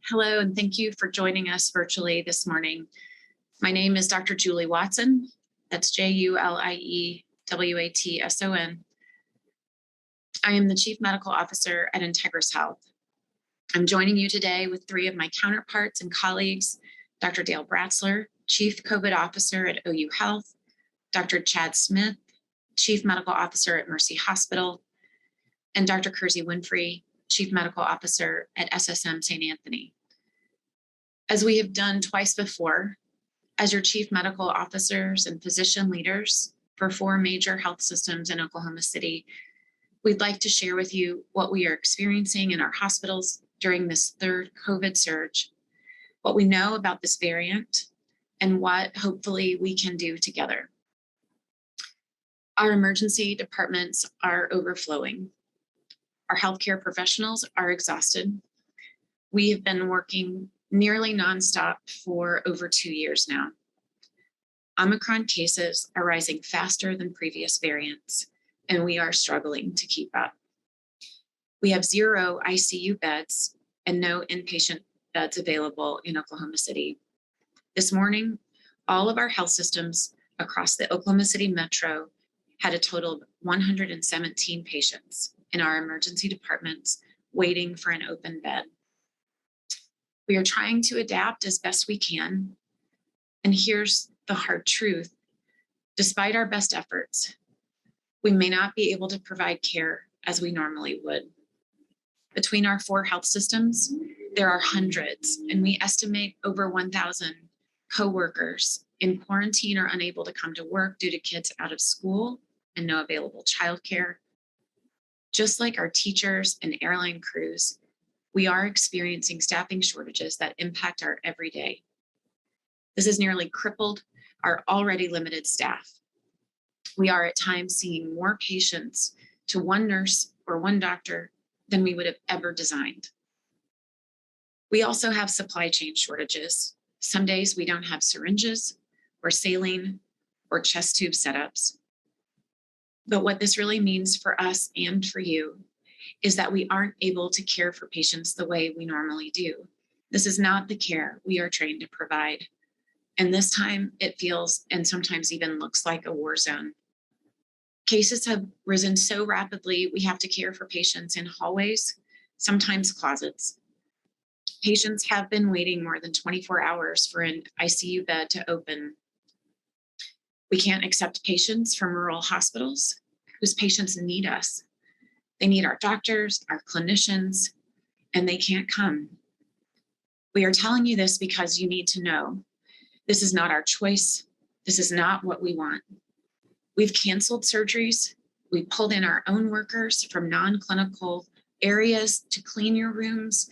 Hello, and thank you for joining us virtually this morning. My name is Dr. Julie Watson. That's JulieWatson. I am the Chief Medical Officer at Integris Health. I'm joining you today with three of my counterparts and colleagues, Dr. Dale Bratzler, Chief COVID Officer at OU Health, Dr. Chad Smith, Chief Medical Officer at Mercy Hospital, and Dr. Kersey Winfrey, Chief Medical Officer at SSM St. Anthony. As we have done twice before, as your chief medical officers and physician leaders for 4 major health systems in Oklahoma City, we'd like to share with you what we are experiencing in our hospitals during this third COVID surge, what we know about this variant, and what hopefully we can do together. Our emergency departments are overflowing. Our healthcare professionals are exhausted. We have been working nearly nonstop for over 2 years now. Omicron cases are rising faster than previous variants, and we are struggling to keep up. We have 0 ICU beds and no inpatient beds available in Oklahoma City. This morning, all of our health systems across the Oklahoma City metro had a total of 117 patients in our emergency departments waiting for an open bed. We are trying to adapt as best we can. And here's the hard truth. Despite our best efforts, we may not be able to provide care as we normally would. Between our 4 health systems, there are hundreds, and we estimate over 1,000 coworkers in quarantine or unable to come to work due to kids out of school and no available childcare. Just like our teachers and airline crews, we are experiencing staffing shortages that impact our everyday. This has nearly crippled our already limited staff. We are at times seeing more patients to one nurse or one doctor than we would have ever designed. We also have supply chain shortages. Some days we don't have syringes or saline or chest tube setups. But what this really means for us and for you is that we aren't able to care for patients the way we normally do. This is not the care we are trained to provide. And this time it feels and sometimes even looks like a war zone. Cases have risen so rapidly, we have to care for patients in hallways, sometimes closets. Patients have been waiting more than 24 hours for an ICU bed to open. We can't accept patients from rural hospitals whose patients need us. They need our doctors, our clinicians, and they can't come. We are telling you this because you need to know this is not our choice. This is not what we want. We've canceled surgeries. We pulled in our own workers from non-clinical areas to clean your rooms,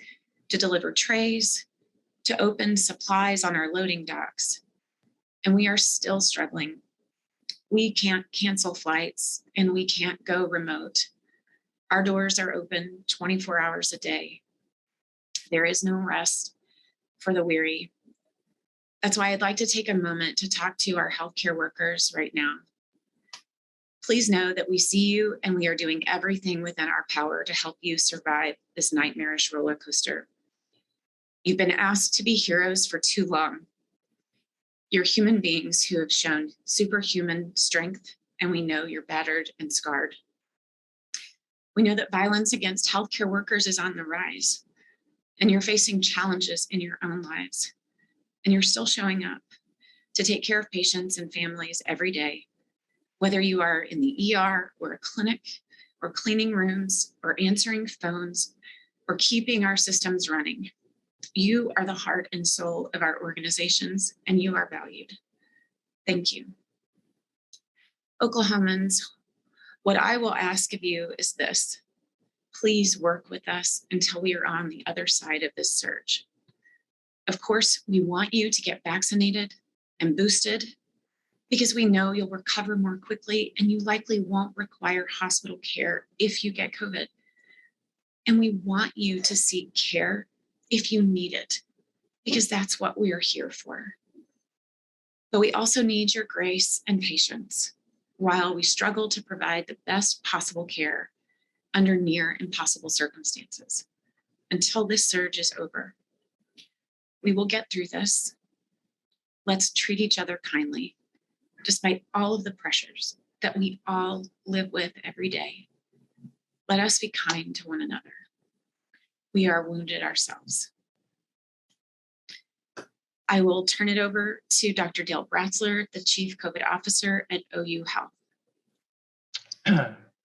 to deliver trays, to open supplies on our loading docks. And we are still struggling. We can't cancel flights and we can't go remote. Our doors are open 24 hours a day. There is no rest for the weary. That's why I'd like to take a moment to talk to our healthcare workers right now. Please know that we see you and we are doing everything within our power to help you survive this nightmarish roller coaster. You've been asked to be heroes for too long. You're human beings who have shown superhuman strength, and we know you're battered and scarred. We know that violence against healthcare workers is on the rise, and you're facing challenges in your own lives, and you're still showing up to take care of patients and families every day, whether you are in the ER or a clinic or cleaning rooms or answering phones or keeping our systems running. You are the heart and soul of our organizations, and you are valued. Thank you. Oklahomans, what I will ask of you is this: please work with us until we are on the other side of this surge. Of course, we want you to get vaccinated and boosted because we know you'll recover more quickly and you likely won't require hospital care if you get COVID. And we want you to seek care if you need it, because that's what we are here for. But we also need your grace and patience while we struggle to provide the best possible care under near impossible circumstances until this surge is over. We will get through this. Let's treat each other kindly, despite all of the pressures that we all live with every day. Let us be kind to one another. We are wounded ourselves. I will turn it over to Dr. Dale Bratzler, the Chief COVID Officer at OU Health.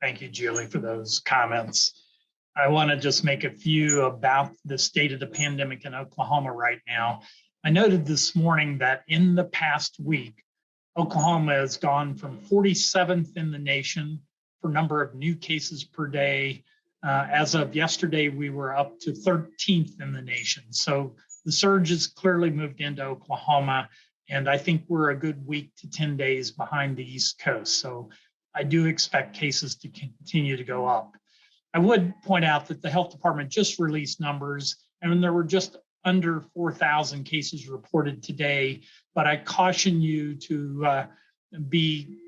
Thank you, Julie, for those comments. I want to just make a few about the state of the pandemic in Oklahoma right now. I noted this morning that in the past week, Oklahoma has gone from 47th in the nation for number of new cases per day. As of yesterday, we were up to 13th in the nation. So the surge has clearly moved into Oklahoma, and I think we're a good week to 10 days behind the East Coast. So I do expect cases to continue to go up. I would point out that the health department just released numbers, and there were just under 4,000 cases reported today, but I caution you to be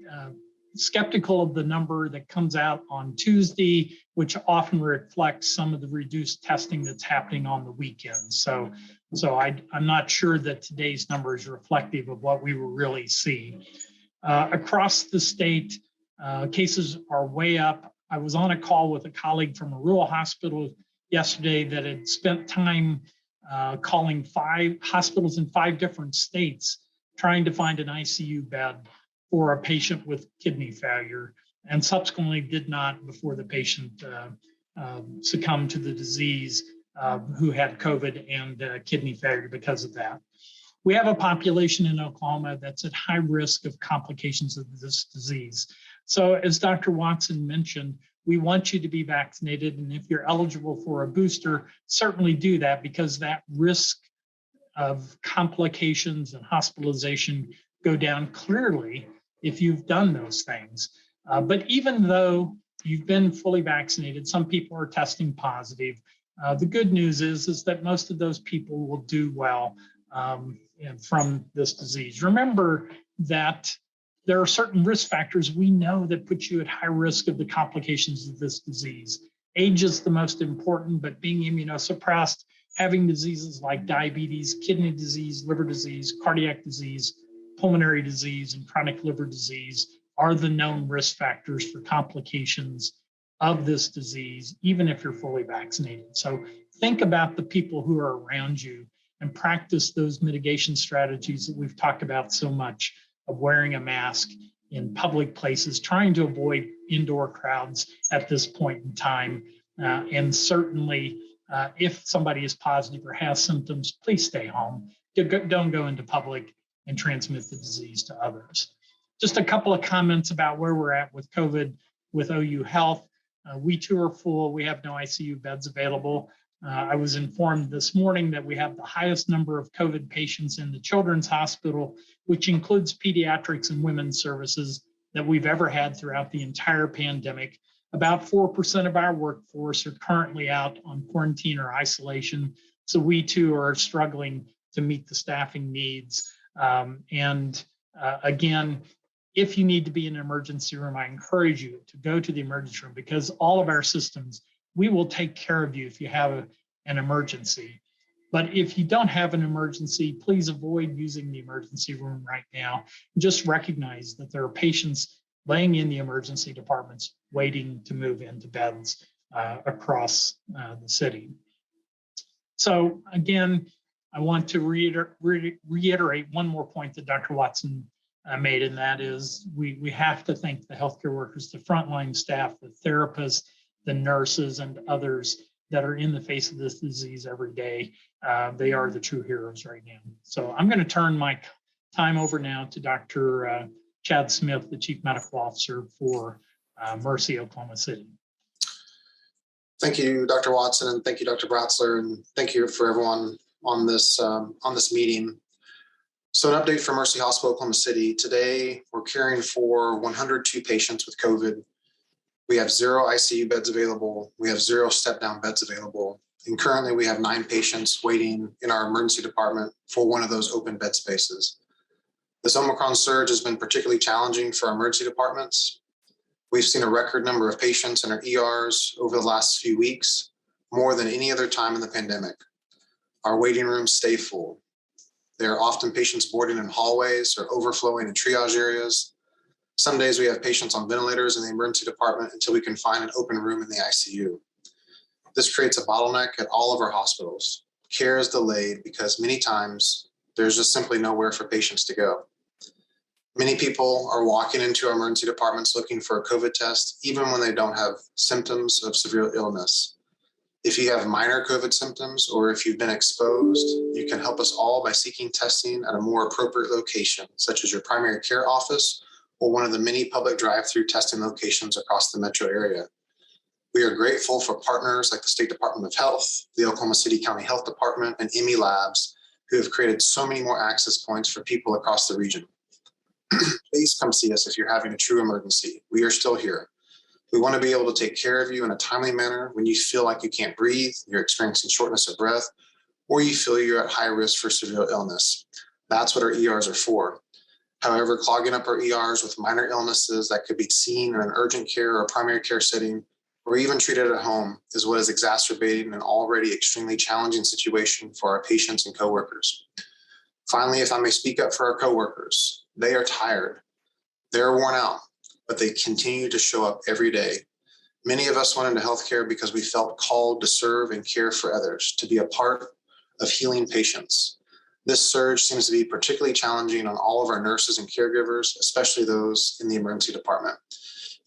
skeptical of the number that comes out on Tuesday, which often reflects some of the reduced testing that's happening on the weekends. So I'm not sure that today's number is reflective of what we will really see. Across the state, cases are way up. I was on a call with a colleague from a rural hospital yesterday that had spent time calling 5 hospitals in 5 different states, trying to find an ICU bed for a patient with kidney failure, and subsequently did not before the patient succumbed to the disease, who had COVID and kidney failure because of that. We have a population in Oklahoma that's at high risk of complications of this disease. So as Dr. Watson mentioned, we want you to be vaccinated, and if you're eligible for a booster, certainly do that, because that risk of complications and hospitalization go down clearly if you've done those things. But even though you've been fully vaccinated, some people are testing positive. The good news is that most of those people will do well from this disease. Remember that there are certain risk factors we know that put you at high risk of the complications of this disease. Age is the most important, but being immunosuppressed, having diseases like diabetes, kidney disease, liver disease, cardiac disease, pulmonary disease, and chronic liver disease are the known risk factors for complications of this disease, even if you're fully vaccinated. So think about the people who are around you and practice those mitigation strategies that we've talked about so much, of wearing a mask in public places, trying to avoid indoor crowds at this point in time. And certainly, if somebody is positive or has symptoms, please stay home. Don't go into public and transmit the disease to others. Just a couple of comments about where we're at with COVID with OU Health. We too are full. We have no ICU beds available. I was informed this morning that we have the highest number of COVID patients in the Children's Hospital, which includes pediatrics and women's services, that we've ever had throughout the entire pandemic. About 4% of our workforce are currently out on quarantine or isolation. So we too are struggling to meet the staffing needs. Again, if you need to be in an emergency room, I encourage you to go to the emergency room, because all of our systems, we will take care of you if you have an emergency. But if you don't have an emergency, please avoid using the emergency room right now. Just recognize that there are patients laying in the emergency departments waiting to move into beds across the city. So again, I want to reiterate one more point that Dr. Watson made, and that is we have to thank the healthcare workers, the frontline staff, the therapists, the nurses, and others that are in the face of this disease every day. They are the true heroes right now. So I'm going to turn my time over now to Dr. Chad Smith, the Chief Medical Officer for Mercy, Oklahoma City. Thank you, Dr. Watson, and thank you, Dr. Bratzler, and thank you for everyone on this meeting. So an update from Mercy Hospital, Oklahoma City. Today, we're caring for 102 patients with COVID. We have 0 ICU beds available. We have 0 step-down beds available. And currently, we have 9 patients waiting in our emergency department for one of those open bed spaces. This Omicron surge has been particularly challenging for our emergency departments. We've seen a record number of patients in our ERs over the last few weeks, more than any other time in the pandemic. Our waiting rooms stay full. There are often patients boarding in hallways or overflowing in triage areas. Some days we have patients on ventilators in the emergency department until we can find an open room in the ICU. This creates a bottleneck at all of our hospitals. Care is delayed because many times there's just simply nowhere for patients to go. Many people are walking into our emergency departments looking for a COVID test, even when they don't have symptoms of severe illness. If you have minor COVID symptoms or if you've been exposed, you can help us all by seeking testing at a more appropriate location, such as your primary care office or one of the many public drive-through testing locations across the metro area. We are grateful for partners like the State Department of Health, the Oklahoma City County Health Department, and Emmy Labs, who have created so many more access points for people across the region. Please come see us if you're having a true emergency. We are still here. We want to be able to take care of you in a timely manner when you feel like you can't breathe, you're experiencing shortness of breath, or you feel you're at high risk for severe illness. That's what our ERs are for. However, clogging up our ERs with minor illnesses that could be seen in an urgent care or primary care setting, or even treated at home, is what is exacerbating an already extremely challenging situation for our patients and coworkers. Finally, if I may speak up for our coworkers, they are tired. They're worn out, but they continue to show up every day. Many of us went into healthcare because we felt called to serve and care for others, to be a part of healing patients. This surge seems to be particularly challenging on all of our nurses and caregivers, especially those in the emergency department.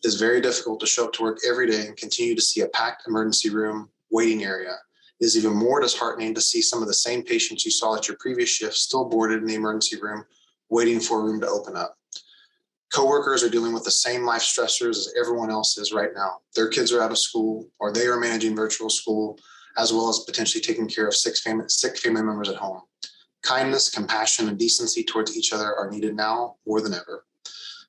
It is very difficult to show up to work every day and continue to see a packed emergency room waiting area. It is even more disheartening to see some of the same patients you saw at your previous shift still boarded in the emergency room, waiting for a room to open up. Coworkers are dealing with the same life stressors as everyone else is right now. Their kids are out of school, or they are managing virtual school, as well as potentially taking care of sick family members at home. Kindness, compassion, and decency towards each other are needed now more than ever.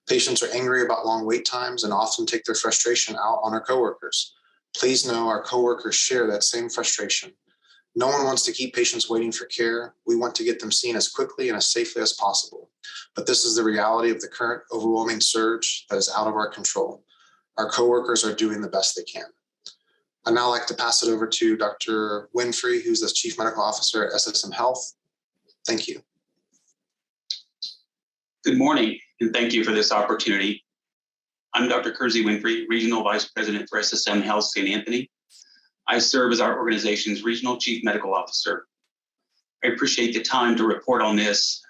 Patients are angry about long wait times and often take their frustration out on our coworkers. Please know our coworkers share that same frustration. No one wants to keep patients waiting for care. We want to get them seen as quickly and as safely as possible. But this is the reality of the current overwhelming surge that is out of our control. Our coworkers are doing the best they can. I'd now like to pass it over to Dr. Winfrey, who's the Chief Medical Officer at SSM Health. Thank you. Good morning, and thank you for this opportunity. I'm Dr. Kersey Winfrey, Regional Vice President for SSM Health St. Anthony. I serve as our organization's Regional Chief Medical Officer. I appreciate the time to report on this.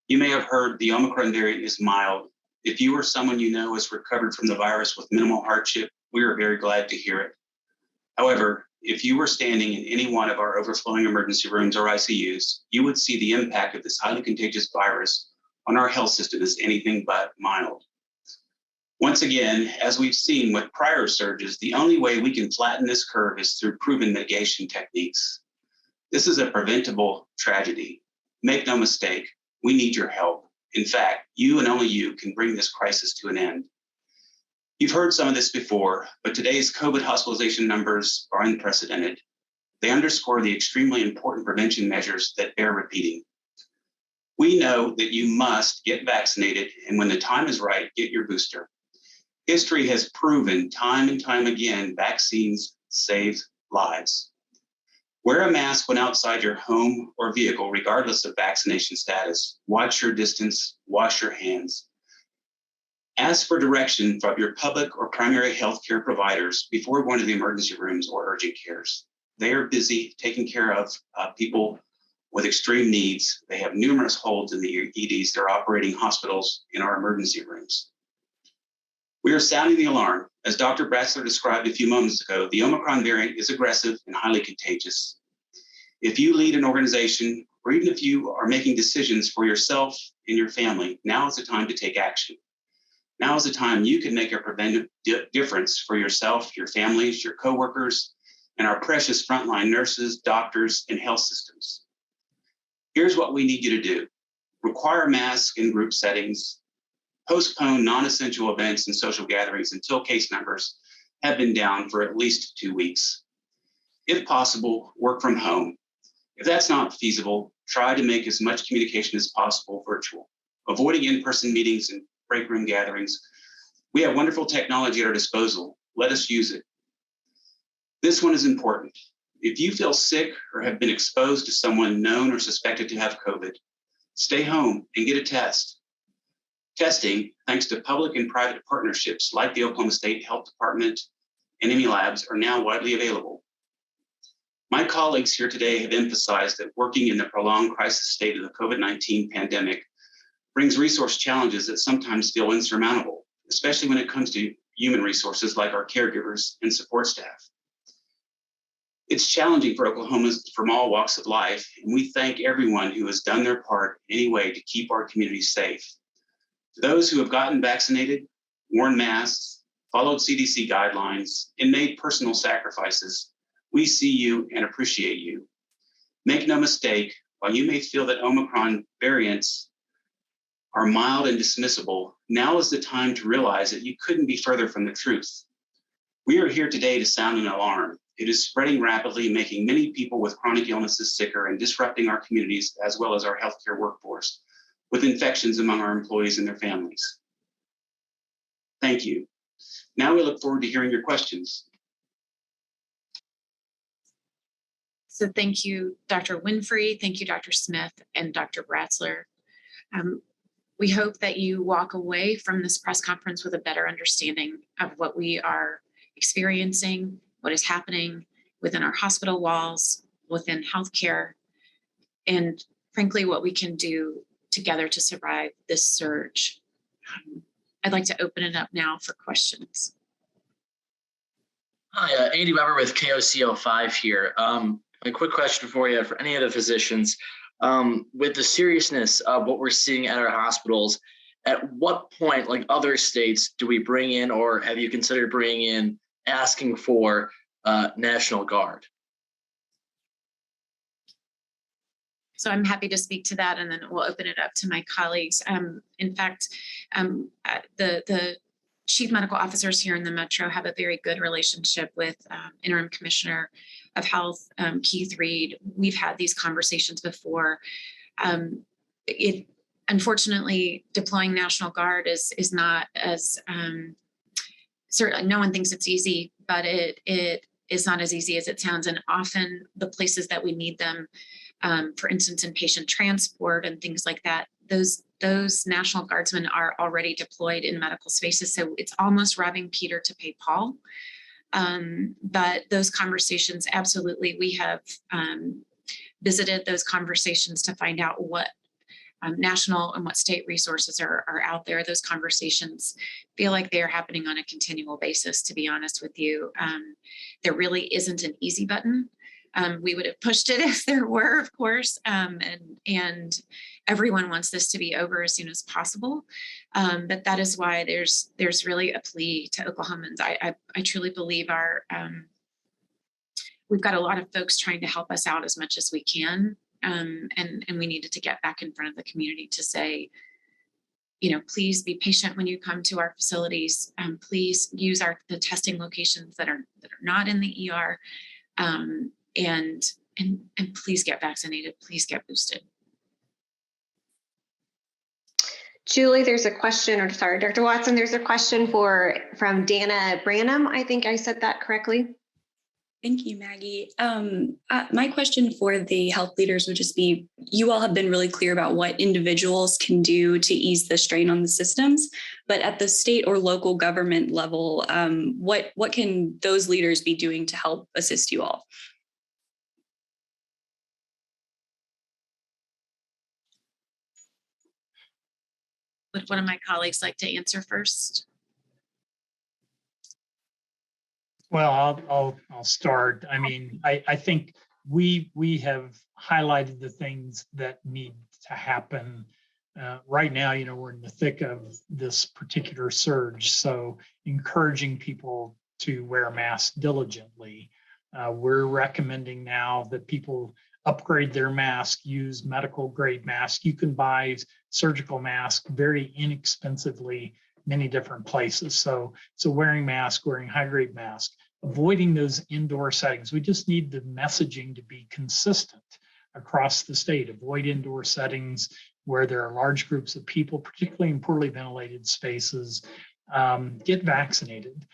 You may have heard the Omicron variant is mild. If you or someone you know has recovered from the virus with minimal hardship, we are very glad to hear it. However, if you were standing in any one of our overflowing emergency rooms or ICUs, you would see the impact of this highly contagious virus on our health system as anything but mild. Once again, as we've seen with prior surges, the only way we can flatten this curve is through proven mitigation techniques. This is a preventable tragedy. Make no mistake, we need your help. In fact, you and only you can bring this crisis to an end. You've heard some of this before, but today's COVID hospitalization numbers are unprecedented. They underscore the extremely important prevention measures that bear repeating. We know that you must get vaccinated, and when the time is right, get your booster. History has proven time and time again, vaccines save lives. Wear a mask when outside your home or vehicle, regardless of vaccination status. Watch your distance, wash your hands. Ask for direction from your public or primary healthcare providers before going to the emergency rooms or urgent cares. They are busy taking care of people with extreme needs. They have numerous holds in the EDs. They're operating hospitals in our emergency rooms. We are sounding the alarm. As Dr. Bratzler described a few moments ago, the Omicron variant is aggressive and highly contagious. If you lead an organization, or even if you are making decisions for yourself and your family, now is the time to take action. Now is the time you can make a preventive difference for yourself, your families, your coworkers, and our precious frontline nurses, doctors, and health systems. Here's what we need you to do. Require masks in group settings. Postpone non-essential events and social gatherings until case numbers have been down for at least 2 weeks. If possible, work from home. If that's not feasible, try to make as much communication as possible virtual, avoiding in-person meetings and break room gatherings. We have wonderful technology at our disposal. Let us use it. This one is important. If you feel sick or have been exposed to someone known or suspected to have COVID, stay home and get a test. Testing, thanks to public and private partnerships like the Oklahoma State Health Department and ME Labs, are now widely available. My colleagues here today have emphasized that working in the prolonged crisis state of the COVID-19 pandemic brings resource challenges that sometimes feel insurmountable, especially when it comes to human resources like our caregivers and support staff. It's challenging for Oklahomans from all walks of life, and we thank everyone who has done their part anyway to keep our communities safe. To those who have gotten vaccinated, worn masks, followed CDC guidelines, and made personal sacrifices, we see you and appreciate you. Make no mistake, while you may feel that Omicron variants are mild and dismissible, now is the time to realize that you couldn't be further from the truth. We are here today to sound an alarm. It is spreading rapidly, making many people with chronic illnesses sicker and disrupting our communities as well as our healthcare workforce, with infections among our employees and their families. Thank you. Now we look forward to hearing your questions. So thank you, Dr. Winfrey. Thank you, Dr. Smith and Dr. Bratzler. We hope that you walk away from this press conference with a better understanding of what we are experiencing, what is happening within our hospital walls, within healthcare, and frankly, what we can do together to survive this surge. I'd like to open it up now for questions. Hi, Andy Weber with KOCO5 here. A quick question for you, for any of the physicians. With the seriousness of what we're seeing at our hospitals, at what point, like other states, do we bring in, or have you considered bringing in, asking for National Guard? So I'm happy to speak to that, and then we'll open it up to my colleagues. In fact, the chief medical officers here in the Metro have a very good relationship with Interim Commissioner of Health, Keith Reed. We've had these conversations before. Unfortunately, deploying National Guard is not as, certainly no one thinks it's easy, but it is not as easy as it sounds. And often the places that we need them, for instance, in patient transport and things like that, those National Guardsmen are already deployed in medical spaces. So it's almost robbing Peter to pay Paul. But those conversations, absolutely, we have visited those conversations to find out what national and what state resources are out there. Those conversations feel like they are happening on a continual basis, to be honest with you. There really isn't an easy button. We would have pushed it if there were, of course, and everyone wants this to be over as soon as possible. But that is why there's really a plea to Oklahomans. I truly believe we've got a lot of folks trying to help us out as much as we can. And we needed to get back in front of the community to say, please be patient when you come to our facilities. Please use the testing locations that are not in the ER. And please get vaccinated, please get boosted. Julie, there's a question, or sorry, Dr. Watson, there's a question from Dana Branham. I think I said that correctly. Thank you, Maggie. My question for the health leaders would just be, you all have been really clear about what individuals can do to ease the strain on the systems, but at the state or local government level, what can those leaders be doing to help assist you all? Would one of my colleagues like to answer first? Well, I'll start. I mean, I think we have highlighted the things that need to happen. Right now, we're in the thick of this particular surge, so encouraging people to wear masks diligently. We're recommending now that people upgrade their mask, use medical grade masks. You can buy surgical masks very inexpensively, many different places. So wearing masks, wearing high grade masks, avoiding those indoor settings. We just need the messaging to be consistent across the state. Avoid indoor settings where there are large groups of people, particularly in poorly ventilated spaces. Get vaccinated.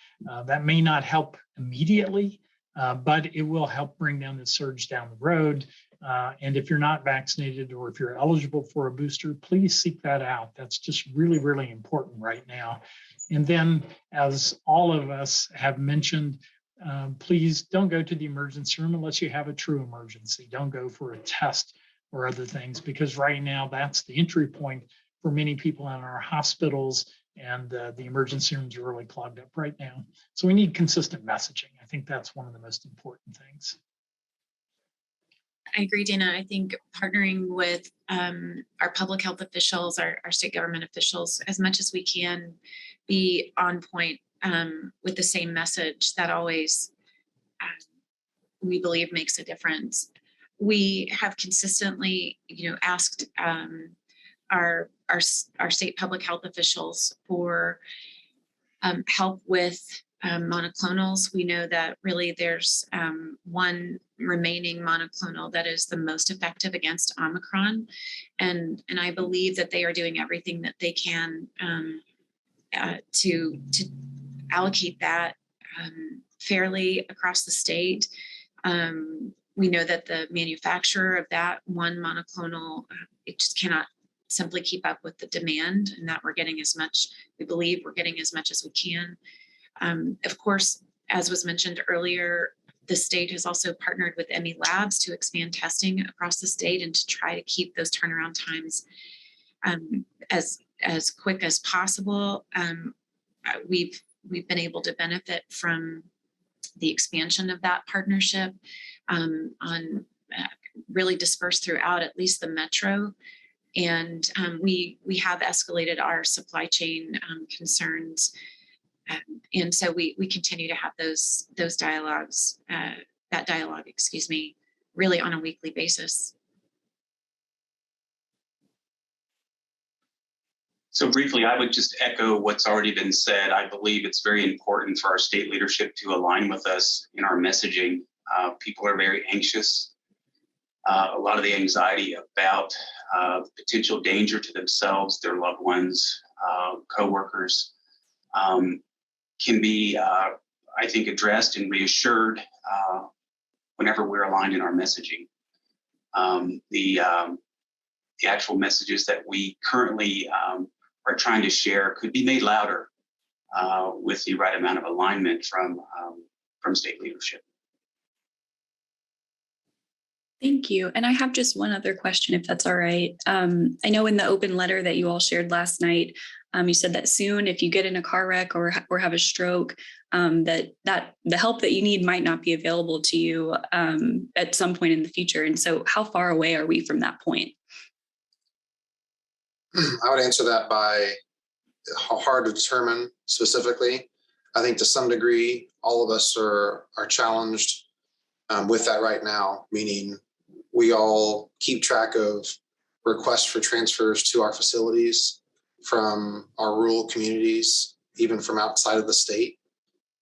That may not help immediately, but it will help bring down the surge down the road. And if you're not vaccinated or if you're eligible for a booster, please seek that out. That's just really, really important right now. And then, as all of us have mentioned, please don't go to the emergency room unless you have a true emergency. Don't go for a test or other things, because right now that's the entry point for many people in our hospitals, and the emergency rooms are really clogged up right now. So we need consistent messaging. I think that's one of the most important things. I agree, Dana. I think partnering with our public health officials, our state government officials, as much as we can, be on point with the same message that always, we believe, makes a difference. We have consistently, asked our state public health officials for help with monoclonals. We know that really there's one remaining monoclonal that is the most effective against Omicron. And I believe that they are doing everything that they can to allocate that fairly across the state. We know that the manufacturer of that one monoclonal, it just cannot simply keep up with the demand, and that we're getting as much, we believe we're getting as much as we can. Of course, as was mentioned earlier, the state has also partnered with ME Labs to expand testing across the state and to try to keep those turnaround times as quick as possible. We've been able to benefit from the expansion of that partnership on really dispersed throughout at least the metro. And we have escalated our supply chain concerns. And so we continue to have those dialogues, that dialogue, really on a weekly basis. So briefly, I would just echo what's already been said. I believe it's very important for our state leadership to align with us in our messaging. People are very anxious. A lot of the anxiety about potential danger to themselves, their loved ones, coworkers, can be, I think, addressed and reassured whenever we're aligned in our messaging. The actual messages that we currently are trying to share could be made louder with the right amount of alignment from state leadership. Thank you. And I have just one other question, if that's all right. I know in the open letter that you all shared last night, you said that soon, if you get in a car wreck or have a stroke, that the help that you need might not be available to you at some point in the future. And so how far away are we from that point? I would answer that by how hard to determine specifically. I think to some degree, all of us are challenged with that right now, meaning we all keep track of requests for transfers to our facilities from our rural communities, even from outside of the state,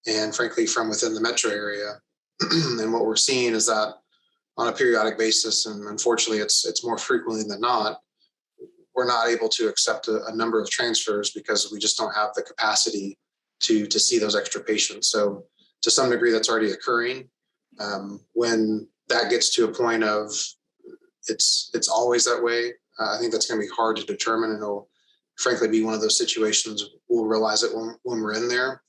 and frankly, from within the metro area. And what we're seeing is that on a periodic basis, and unfortunately it's more frequently than not, we're not able to accept a number of transfers because we just don't have the capacity to see those extra patients. So to some degree, that's already occurring. When that gets to a point of it's always that way, I think that's going to be hard to determine, and it'll frankly be one of those situations we'll realize it when we're in there.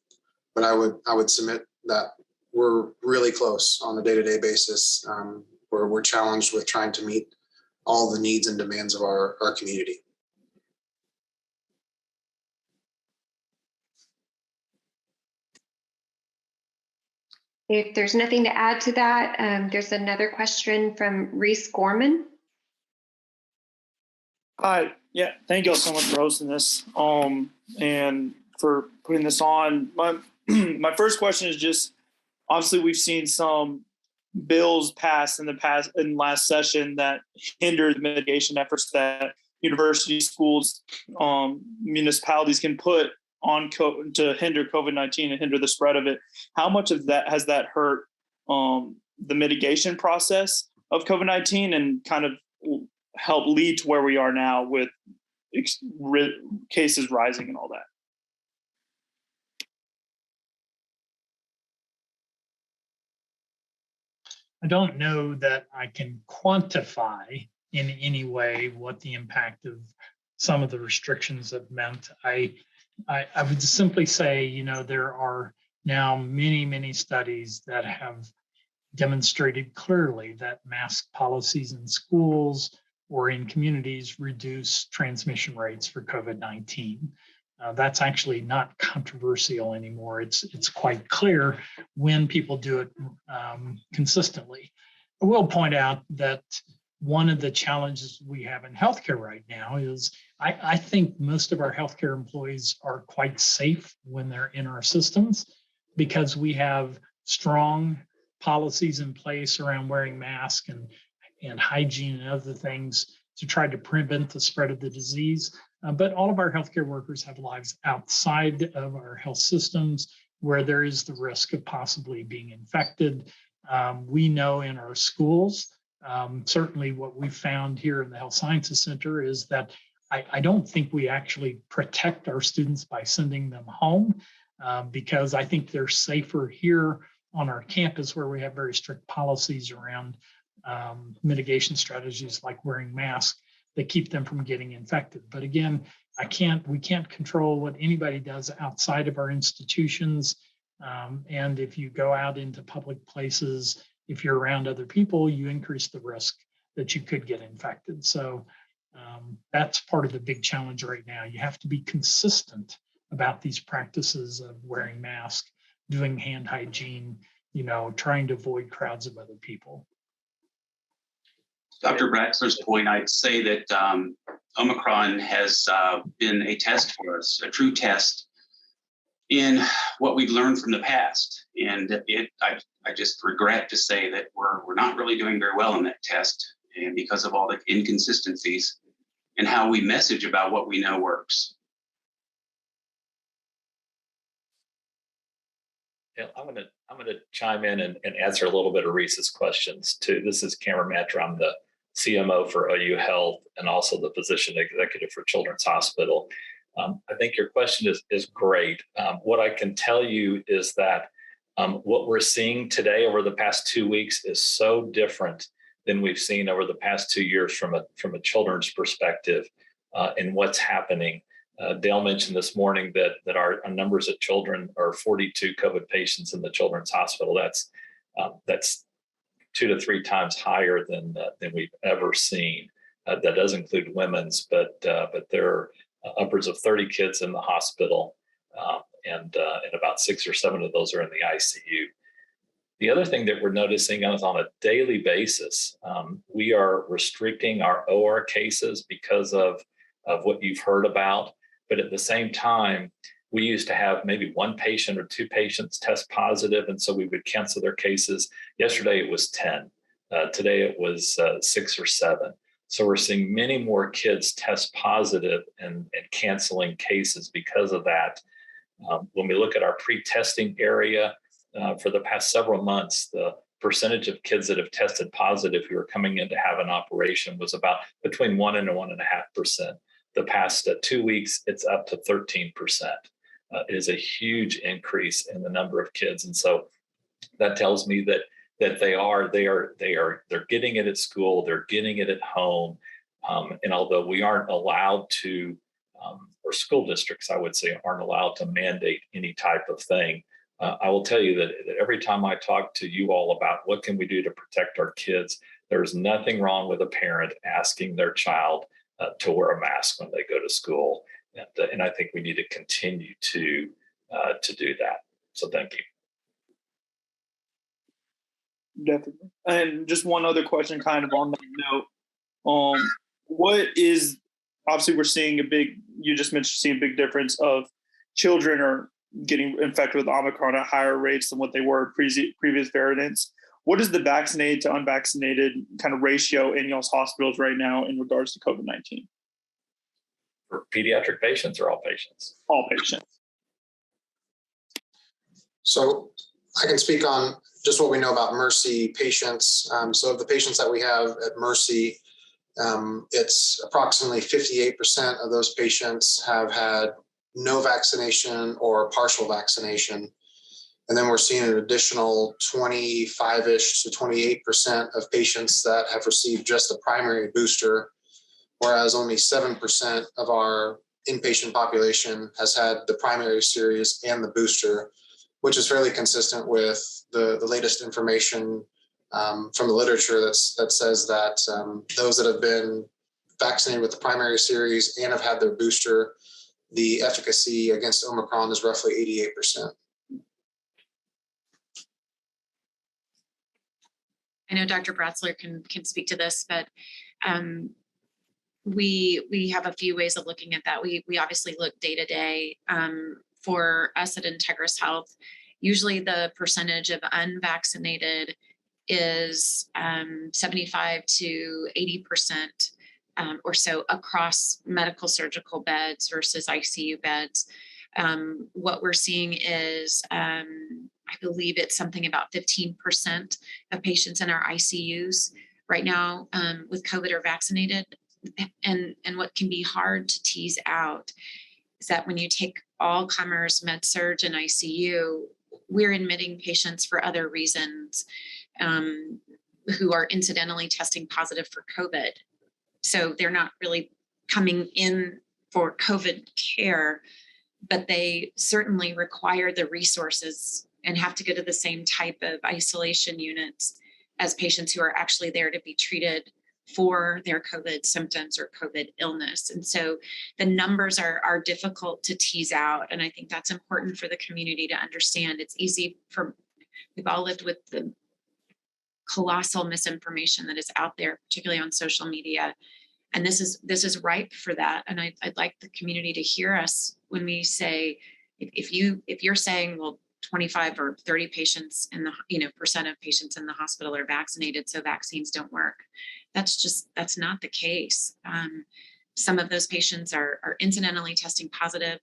But I would submit that we're really close on a day-to-day basis, where we're challenged with trying to meet all the needs and demands of our community. If there's nothing to add to that, there's another question from Reese Gorman. Hi, yeah, thank you all so much for hosting this and for putting this on. My first question is just, obviously we've seen some bills passed in last session that hinder the mitigation efforts that universities, schools, municipalities can put on to hinder COVID-19 and hinder the spread of it. How much of that has that hurt the mitigation process of COVID-19 and kind of help lead to where we are now with cases rising and all that? I don't know that I can quantify in any way what the impact of some of the restrictions have meant. I would simply say, you know, there are now many studies that have demonstrated clearly that mask policies in schools or in communities reduce transmission rates for COVID-19. That's actually not controversial anymore. It's quite clear when people do it consistently. I will point out that one of the challenges we have in healthcare right now is I think most of our healthcare employees are quite safe when they're in our systems because we have strong policies in place around wearing masks and hygiene and other things to try to prevent the spread of the disease. But all of our healthcare workers have lives outside of our health systems where there is the risk of possibly being infected. We know in our schools, certainly what we found here in the Health Sciences Center is that I don't think we actually protect our students by sending them home because I think they're safer here on our campus where we have very strict policies around mitigation strategies like wearing masks that keep them from getting infected. But again, we can't control what anybody does outside of our institutions. And if you go out into public places, if you're around other people, you increase the risk that you could get infected. So that's part of the big challenge right now. You have to be consistent about these practices of wearing masks, doing hand hygiene, you know, trying to avoid crowds of other people. Dr. Bratzler's point, I'd say that Omicron has been a test for us, a true test in what we've learned from the past. And I just regret to say that we're not really doing very well in that test, and because of all the inconsistencies and how we message about what we know works. Yeah, I'm gonna chime in and answer a little bit of Reese's questions too. This is Cameron Mantor. I'm the CMO for OU Health and also the physician executive for Children's Hospital. I think your question is great. What I can tell you is that what we're seeing today over the past 2 weeks is so different than we've seen over the past 2 years from a children's perspective in what's happening. Dale mentioned this morning that our numbers of children are 42 COVID patients in the Children's Hospital. That's 2 to 3 times higher than we've ever seen. That does include women's, but there are upwards of 30 kids in the hospital, and about 6 or 7 of those are in the ICU. The other thing that we're noticing is on a daily basis, we are restricting our OR cases because of what you've heard about. But at the same time, we used to have maybe 1 patient or 2 patients test positive, and so we would cancel their cases. Yesterday, it was 10. Today, it was 6 or 7. So we're seeing many more kids test positive and canceling cases because of that. When we look at our pre-testing area, for the past several months, the percentage of kids that have tested positive who are coming in to have an operation was about between 1 and 1.5%. The past 2 weeks, it's up to 13%. It is a huge increase in the number of kids, and so that tells me that they're getting it at school, they're getting it at home, and although we aren't allowed to, or school districts, I would say, aren't allowed to mandate any type of thing. I will tell you that every time I talk to you all about what can we do to protect our kids, there's nothing wrong with a parent asking their child to wear a mask when they go to school, and I think we need to continue to do that. So thank you. Definitely. And just one other question, kind of on that note, what is obviously we're seeing you just mentioned seeing a big difference of children are getting infected with Omicron at higher rates than what they were previous variants. What is the vaccinated to unvaccinated kind of ratio in y'all's hospitals right now in regards to COVID-19? For pediatric patients or all patients? All patients. So I can speak on just what we know about Mercy patients. So of the patients that we have at Mercy, it's approximately 58% of those patients have had no vaccination or partial vaccination. And then we're seeing an additional 25-ish to 28% of patients that have received just the primary booster, whereas only 7% of our inpatient population has had the primary series and the booster, which is fairly consistent with the latest information from the literature that says that those that have been vaccinated with the primary series and have had their booster, the efficacy against Omicron is roughly 88%. I know Dr. Bratzler can speak to this, but we have a few ways of looking at that. We obviously look day to day. For us at Integris Health, usually the percentage of unvaccinated is 75 to 80% or so across medical surgical beds versus ICU beds. What we're seeing is, I believe it's something about 15% of patients in our ICUs right now with COVID are vaccinated. And what can be hard to tease out is that when you take all comers, med surg, and ICU, we're admitting patients for other reasons who are incidentally testing positive for COVID. So they're not really coming in for COVID care, but they certainly require the resources and have to go to the same type of isolation units as patients who are actually there to be treated for their COVID symptoms or COVID illness. And so the numbers are difficult to tease out. And I think that's important for the community to understand. It's easy we've all lived with the colossal misinformation that is out there, particularly on social media. And this is ripe for that. And I'd like the community to hear us when we say, if you're saying, well, 25 or 30 patients in the, percent of patients in the hospital are vaccinated, so vaccines don't work. That's not the case. Some of those patients are incidentally testing positive.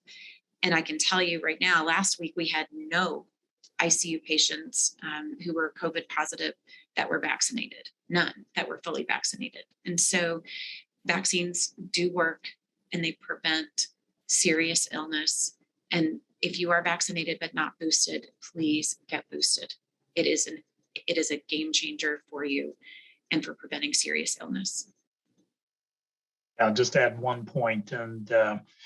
And I can tell you right now, last week we had no ICU patients who were COVID positive that were vaccinated, none that were fully vaccinated. And so vaccines do work and they prevent serious illness. And if you are vaccinated but not boosted, please get boosted. It is a game changer for you and for preventing serious illness. I'll just add one point. And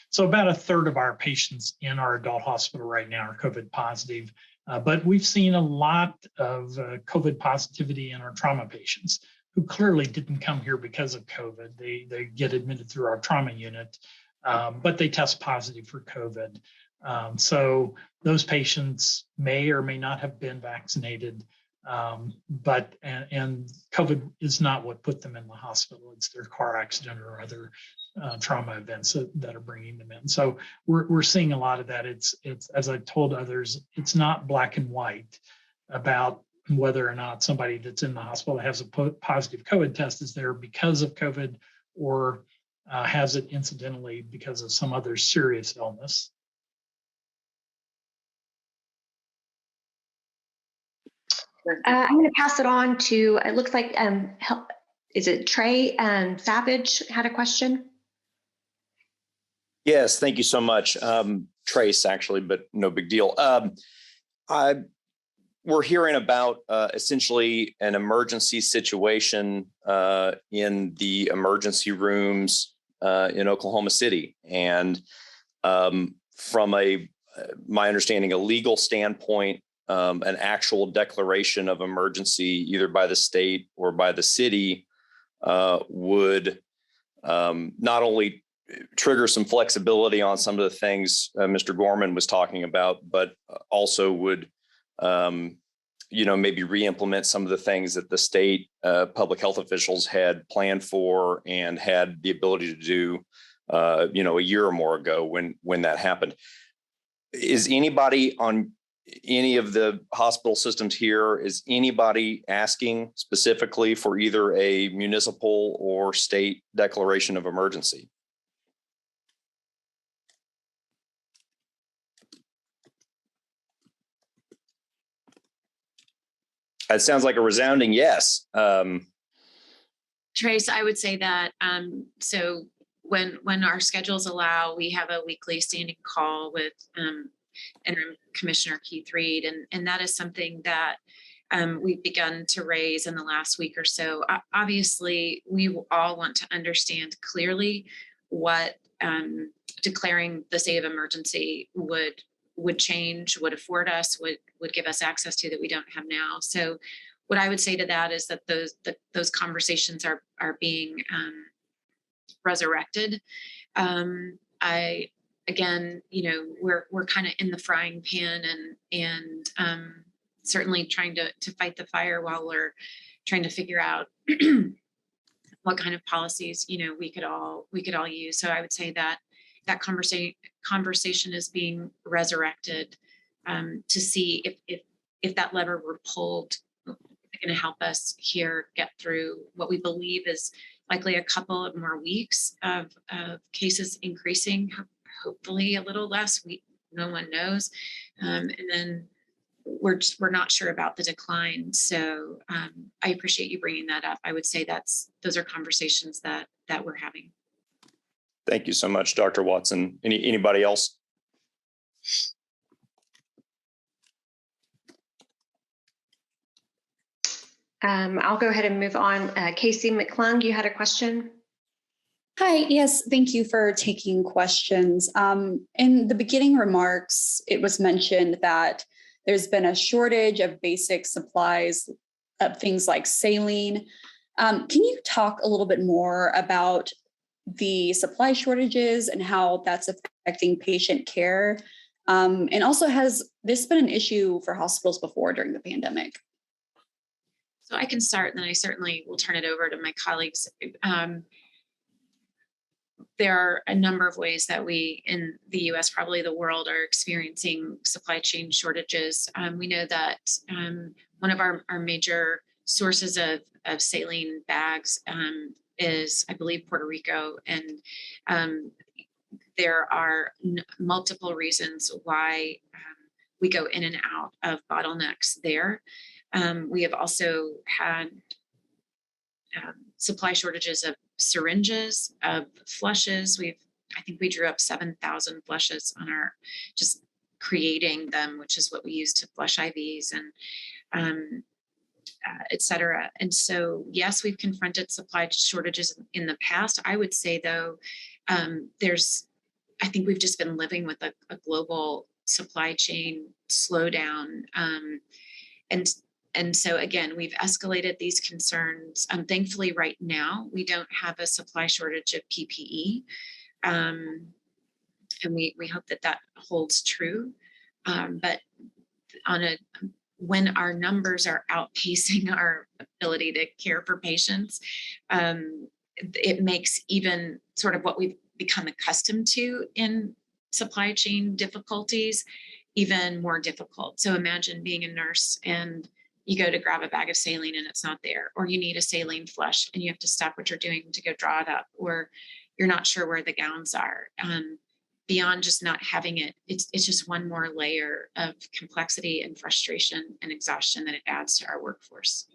so about a third of our patients in our adult hospital right now are COVID positive, but we've seen a lot of COVID positivity in our trauma patients who clearly didn't come here because of COVID. They get admitted through our trauma unit, but they test positive for COVID. So those patients may or may not have been vaccinated, but COVID is not what put them in the hospital. It's their car accident or other trauma events that are bringing them in. So we're seeing a lot of that. It's as I told others, it's not black and white about whether or not somebody that's in the hospital that has a positive COVID test is there because of COVID or has it incidentally because of some other serious illness. I'm going to pass it on to, it looks like, is it Trey Savage had a question? Yes, thank you so much. Trace, actually, but no big deal. We're hearing about essentially an emergency situation in the emergency rooms in Oklahoma City. And from my understanding, a legal standpoint, an actual declaration of emergency, either by the state or by the city, would not only trigger some flexibility on some of the things Mr. Gorman was talking about, but also would, maybe re-implement some of the things that the state public health officials had planned for and had the ability to do, a year or more ago when that happened. Is anybody on any of the hospital systems here, is anybody asking specifically for either a municipal or state declaration of emergency? It sounds like a resounding yes. Trace, I would say that so when our schedules allow, we have a weekly standing call with Interim Commissioner Keith Reed, and that is something that we've begun to raise in the last week or so. Obviously, we all want to understand clearly what declaring the state of emergency would change, would afford us, would give us access to that we don't have now. So what I would say to that is that those conversations are being resurrected. Again, we're kind of in the frying pan and certainly trying to fight the fire while we're trying to figure out what kind of policies we could all use. So I would say that conversation is being resurrected to see if that lever were pulled, going to help us here get through what we believe is likely a couple of more weeks of cases increasing, hopefully a little less. No one knows, and then we're not sure about the decline. So I appreciate you bringing that up. I would say those are conversations that we're having. Thank you so much, Dr. Watson. Anybody else? I'll go ahead and move on. Casey McClung, you had a question? Hi, yes, thank you for taking questions. In the beginning remarks, it was mentioned that there's been a shortage of basic supplies, of things like saline. Can you talk a little bit more about the supply shortages and how that's affecting patient care? And also, has this been an issue for hospitals before during the pandemic? So I can start, and then I certainly will turn it over to my colleagues. There are a number of ways that we in the US, probably the world, are experiencing supply chain shortages. We know that one of our major sources of saline bags is, I believe, Puerto Rico. And there are multiple reasons why we go in and out of bottlenecks there. We have also had supply shortages of syringes, of flushes. I think we drew up 7,000 flushes on just creating them, which is what we use to flush IVs and et cetera. And so, yes, we've confronted supply shortages in the past. I would say, though, I think we've just been living with a global supply chain slowdown. And so, again, we've escalated these concerns. Thankfully, right now, we don't have a supply shortage of PPE. And we hope that holds true. But when our numbers are outpacing our ability to care for patients, it makes even sort of what we've become accustomed to in supply chain difficulties even more difficult. So imagine being a nurse and you go to grab a bag of saline and it's not there, or you need a saline flush and you have to stop what you're doing to go draw it up, or you're not sure where the gowns are. Beyond just not having it, it's just one more layer of complexity and frustration and exhaustion that it adds to our workforce.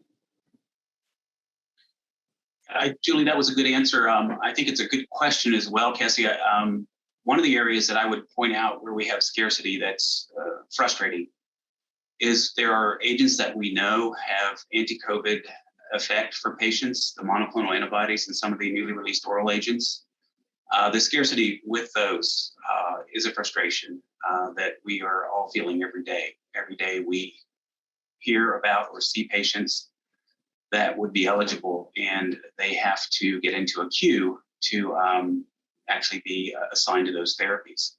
Julie, that was a good answer. I think it's a good question as well, Cassie. One of the areas that I would point out where we have scarcity that's frustrating is there are agents that we know have anti-COVID effect for patients, the monoclonal antibodies and some of the newly released oral agents. The scarcity with those is a frustration that we are all feeling every day. Every day we hear about or see patients that would be eligible and they have to get into a queue to actually be assigned to those therapies.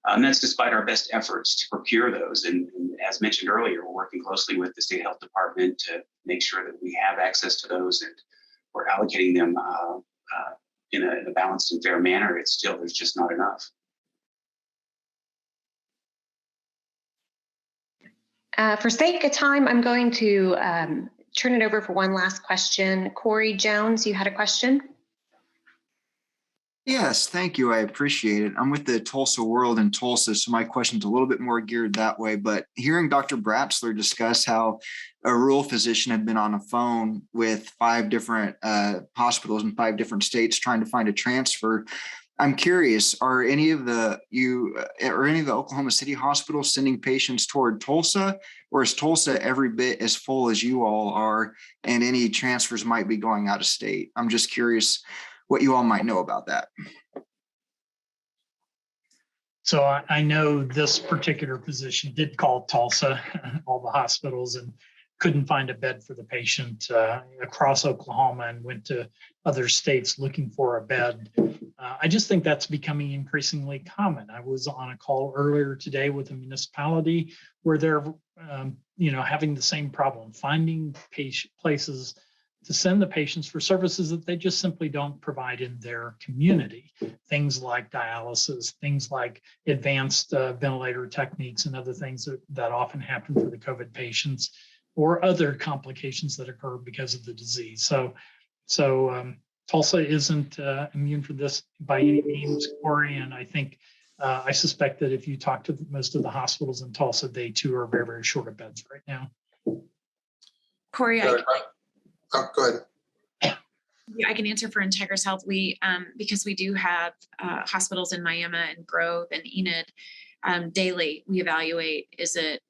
And that's despite our best efforts to procure those. And as mentioned earlier, we're working closely with the state health department to make sure that we have access to those and we're allocating them in a balanced and fair manner. There's just not enough. For sake of time, I'm going to turn it over for one last question. Corey Jones, you had a question? Yes, thank you. I appreciate it. I'm with the Tulsa World in Tulsa, so my question's a little bit more geared that way. But hearing Dr. Bratzler discuss how a rural physician had been on a phone with 5 different hospitals in 5 different states trying to find a transfer, I'm curious, are any of the Oklahoma City hospitals sending patients toward Tulsa, or is Tulsa every bit as full as you all are, and any transfers might be going out of state? I'm just curious what you all might know about that. So I know this particular physician did call Tulsa, all the hospitals, and couldn't find a bed for the patient across Oklahoma and went to other states looking for a bed. I just think that's becoming increasingly common. I was on a call earlier today with a municipality where they're having the same problem, finding places to send the patients for services that they just simply don't provide in their community. Things like dialysis, things like advanced ventilator techniques and other things that often happen for the COVID patients, or other complications that occur because of the disease. So Tulsa isn't immune for this by any means, Corey. And I think, I suspect that if you talk to most of the hospitals in Tulsa, they too are very, very short of beds right now. Corey, Go ahead. I can answer for Integris Health. We, because we do have hospitals in Miami and Grove and Enid, daily we evaluate, is it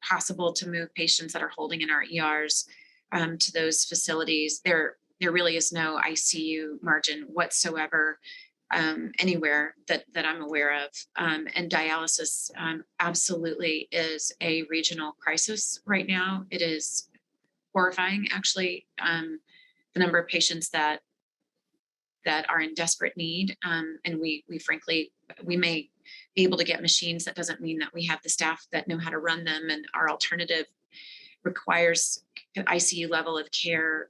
possible to move patients that are holding in our ERs to those facilities? There really is no ICU margin whatsoever anywhere that I'm aware of. And dialysis absolutely is a regional crisis right now. It is horrifying, actually, the number of patients that are in desperate need. And we frankly, we may be able to get machines. That doesn't mean that we have the staff that know how to run them. And our alternative requires an ICU level of care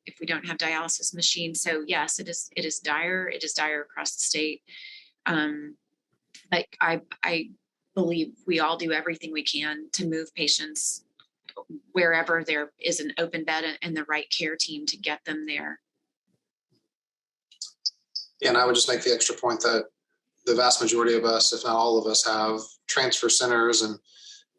if we don't have dialysis machines. So yes, it is dire. It is dire across the state. But I believe we all do everything we can to move patients wherever there is an open bed and the right care team to get them there. Yeah, and I would just make the extra point that the vast majority of us, if not all of us, have transfer centers, and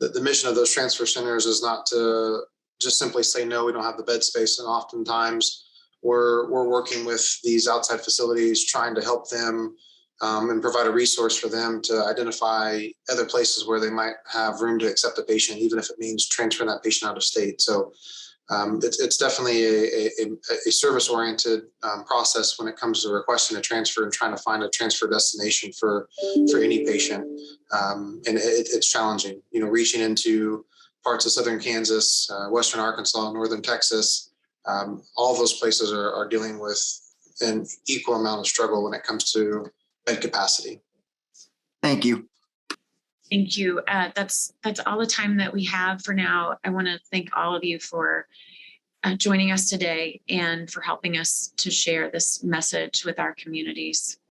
the mission of those transfer centers is not to just simply say, no, we don't have the bed space. And oftentimes we're working with these outside facilities, trying to help them and provide a resource for them to identify other places where they might have room to accept a patient, even if it means transferring that patient out of state. So it's definitely a service-oriented process when it comes to requesting a transfer and trying to find a transfer destination for any patient. And it's challenging, reaching into parts of southern Kansas, western Arkansas, northern Texas. All of those places are dealing with an equal amount of struggle when it comes to bed capacity. Thank you. Thank you. That's all the time that we have for now. I want to thank all of you for joining us today and for helping us to share this message with our communities.